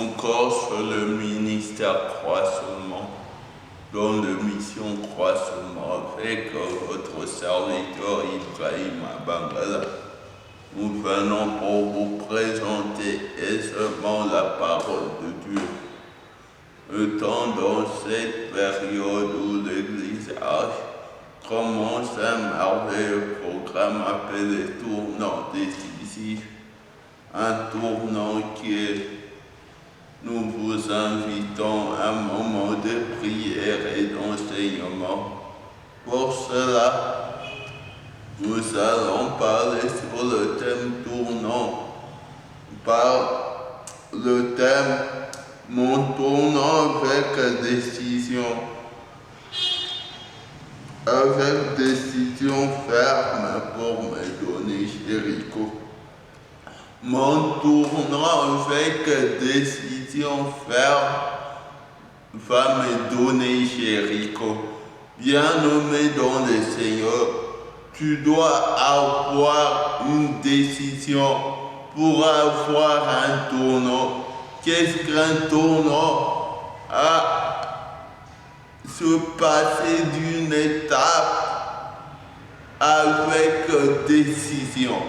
encore sur le ministère Croix seulement, dont la mission Croix seulement avec votre serviteur Ibrahim Abangala. Nous venons pour vous présenter aisément la parole de Dieu. Étant dans cette période où l'Église commence un merveilleux programme appelé tournant décisif, un tournant qui est, nous vous invitons à un moment de prière et d'enseignement. Pour cela, nous allons parler sur le thème tournant, par le thème mon tournant avec décision ferme pour me donner Jéricho. Mon tournant avec décision ferme va me donner Jéricho. Bien-aimé dans le Seigneur, tu dois avoir une décision pour avoir un tournant. Qu'est-ce qu'un tournant? Se passer d'une étape avec décision.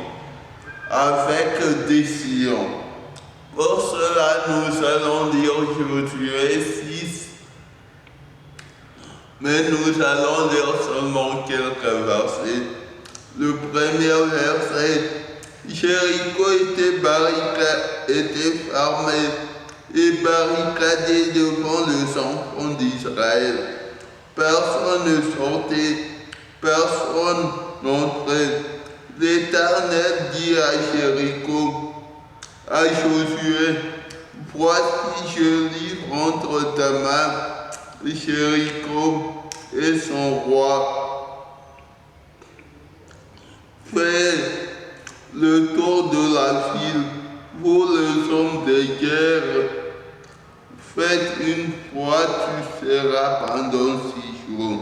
Pour cela, nous allons lire Josué 6, mais nous allons lire seulement quelques versets. Le premier verset, Jéricho était fermé et barricadé devant les enfants d'Israël. Personne ne sortait, personne n'entrait. L'Éternel dit à Jéricho, à Josué, voici je livre entre ta main Jéricho et son roi. Fais le tour de la ville, vous les hommes de guerre. Faites une fois, tu seras pendant 6 jours.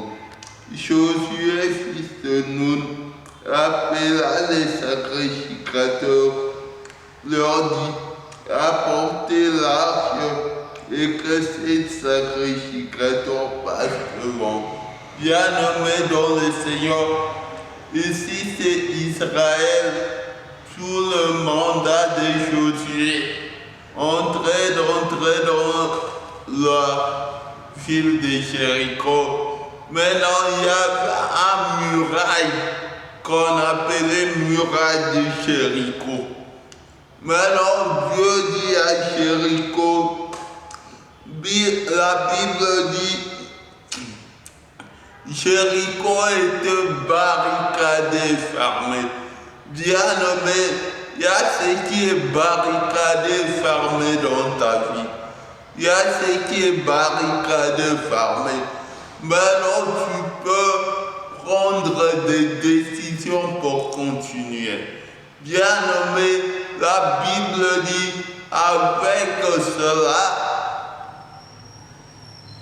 Josué, fils de Nun, appela les sacrificateurs, leur dit, apportez l'arche et que ces sacrificateurs passent devant. Bien-aimés dans le Seigneur, ici c'est Israël sous le mandat de Josué, entrer dans la ville de Jéricho. Maintenant, il y avait une muraille qu'on appelait muraille de Jéricho. Maintenant, Dieu dit à Jéricho, la Bible dit, Jéricho était barricadé, fermé. Bien-aimé, il y a ce qui est barricadé, fermé dans ta vie. Il y a ce qui est barricadé, fermé. Maintenant, tu peux prendre des décisions pour continuer. Bien-aimé, la Bible dit, avec cela,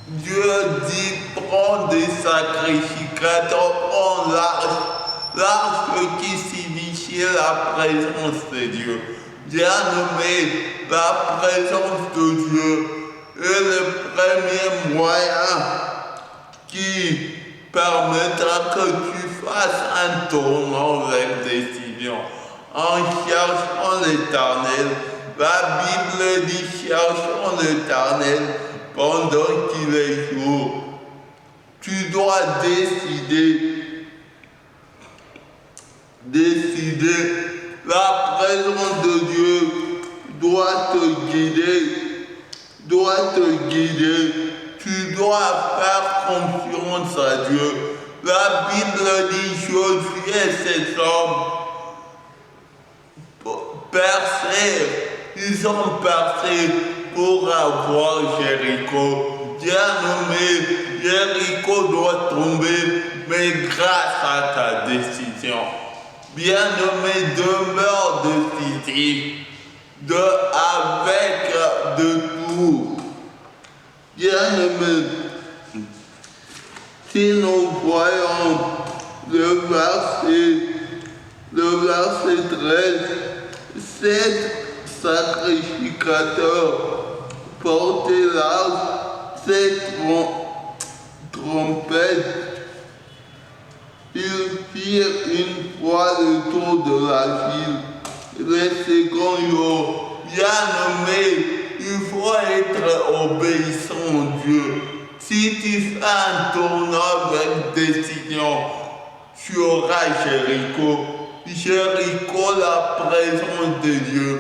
Dieu dit, prends des sacrificateurs, prends l'arche qui signifie la présence de Dieu. Bien-aimé, la présence de Dieu est le premier moyen qui permettra que tu fasses un tournant avec décision. En cherchant l'Éternel, la Bible dit cherchons l'Éternel pendant qu'il est jour. Tu dois décider. La présence de Dieu doit te guider. Tu dois faire confiance à Dieu. La Bible dit Josué, cet homme, ils ont percé pour avoir Jéricho. Bien-aimé, Jéricho doit tomber, mais grâce à ta décision. Bien-aimé, demeure décisif, avec de tout. Bien-aimé, si nous voyons le verset 13, 7 sacrificateurs portée large, cette trompette. Ils firent une fois le tour de la ville. Les seconds jours, bien-aimés, il faut être obéissant au Dieu. Si tu fais un tournoi avec décision, tu auras Jéricho. Jéricho, la présence de Dieu.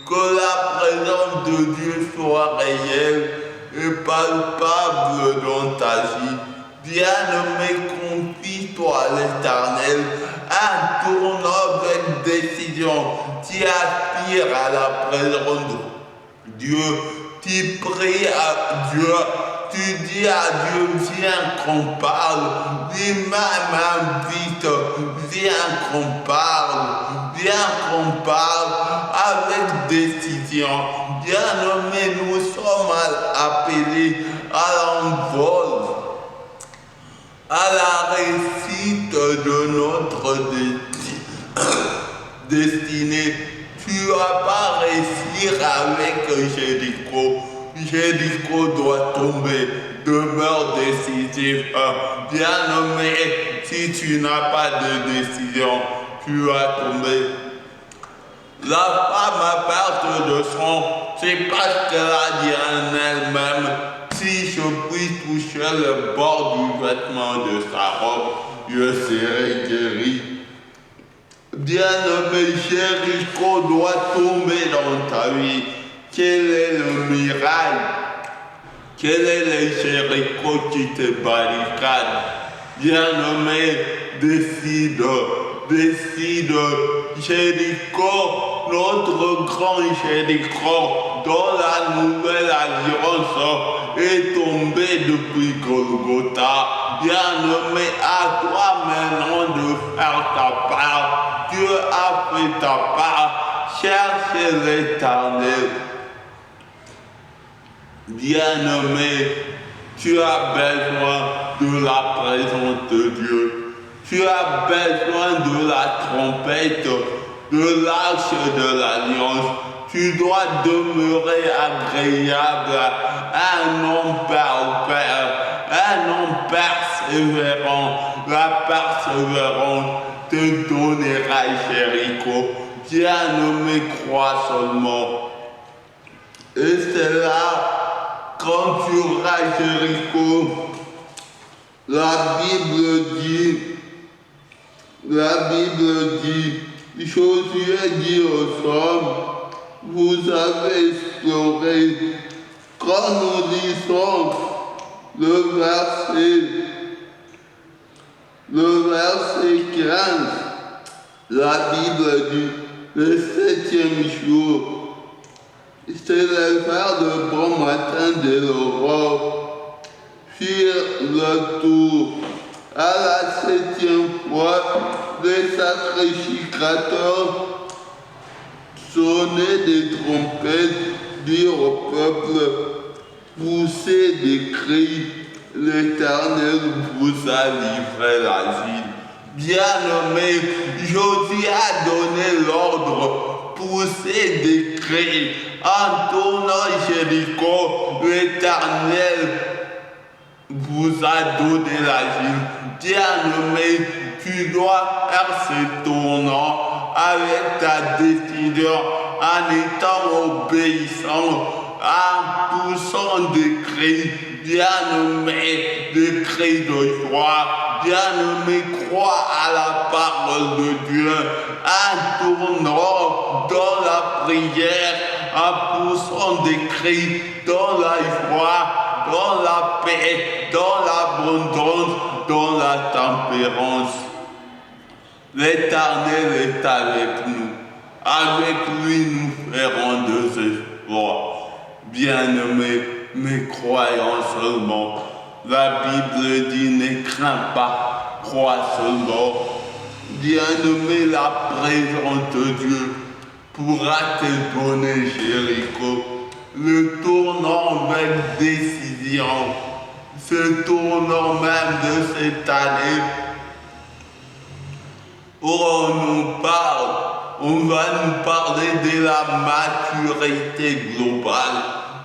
Que la présence de Dieu soit réelle et palpable dans ta vie. Bien-aimé, confie-toi à l'Éternel. Un tournoi avec décision. Tu aspires à la présence de Dieu. Tu pries à Dieu. Tu dis à Dieu, viens qu'on parle, dis même vite, viens qu'on parle, avec décision. Bien-aimés, nous sommes appelés à l'envol, à la réussite de notre destinée. Tu ne vas pas réussir avec Jéricho. Jéricho doit tomber, demeure décisif. Bien-aimé, si tu n'as pas de décision, tu vas tomber. La femme à perte de sang, c'est parce qu'elle a dit en elle-même, si je puis toucher le bord du vêtement de sa robe, je serai guéri. Bien-aimé, Jéricho doit tomber dans ta vie. Quel est le miracle? Quel est le Jéricho qui te barricade? Bien-aimé, décide, Jéricho, notre grand Jéricho, dans la nouvelle alliance, est tombé depuis Golgotha. Bien-aimé, à toi maintenant de faire ta part. Dieu a fait ta part. Cherchez l'Éternel. Bien-aimé, tu as besoin de la présence de Dieu. Tu as besoin de la trompette, de l'arche de l'alliance. Tu dois demeurer agréable à un homme persévérant. La persévérance te donnera Jéricho. Bien-aimé, crois seulement. Et c'est là, quand tu auras Jéricho, la Bible dit, Josué dit aux hommes, vous avez exploré. Quand nous lisons le verset 15, la Bible dit, le 7e jour, c'est le vers de bon matin de l'aurore, firent le tour. À la 7e fois, les sacrificateurs sonnaient des trompettes, dirent au peuple, poussez des cris, l'Éternel vous a livré la ville. Bien-aimé, Josué a donné l'ordre, poussez des cris. En tournant Jéricho, l'Éternel vous a donné la ville. Bien-aimé, tu dois faire ce tournant avec ta décision, en étant obéissant, en poussant des cris. Bien-aimé, des cris de joie. Bien-aimé, crois à la parole de Dieu, en tournant dans la prière, en poussant des cris dans la joie, dans la paix, dans l'abondance, dans la tempérance. L'Éternel est avec nous. Avec lui, nous ferons des exploits. Bien-aimés, mais croyons seulement. La Bible dit, ne crains pas, crois seulement. Bien-aimé, la présence de Dieu pourra te donner Jéricho. Le tournant avec décision, ce tournant même de cette année, où on va nous parler de la maturité globale.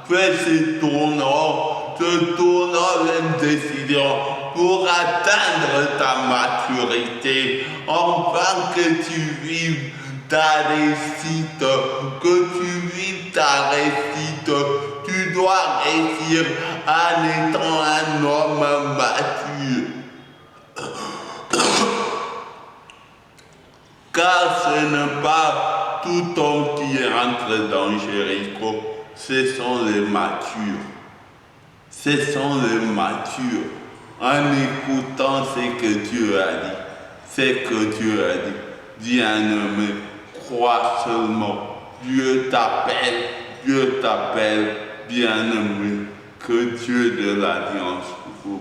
fait ce tournant une décision pour atteindre ta maturité, enfin que tu vives ta réussite, tu dois réussir en étant un homme mature. Car ce n'est pas tout homme qui rentre dans Jéricho, ce sont les matures. Ce sont les matures. En écoutant ce que Dieu a dit, bien-aimé, crois seulement. Dieu t'appelle, bien-aimé, que Dieu de l'Alliance vous